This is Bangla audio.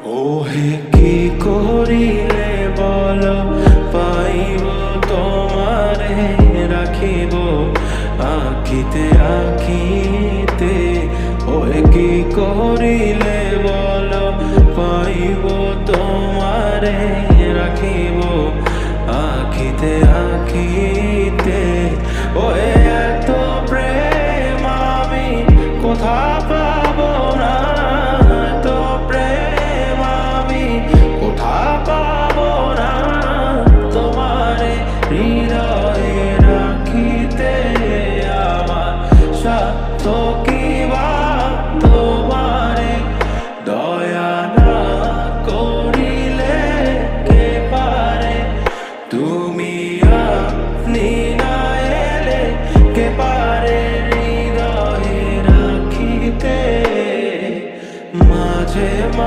ওহে কি করিলে বল পাইব তোমারে রাখিব আখিতে আখিতে। ওহে কি করিলে বল পাইব তোমারে রাখিব আখিতে আখিতে। ওহে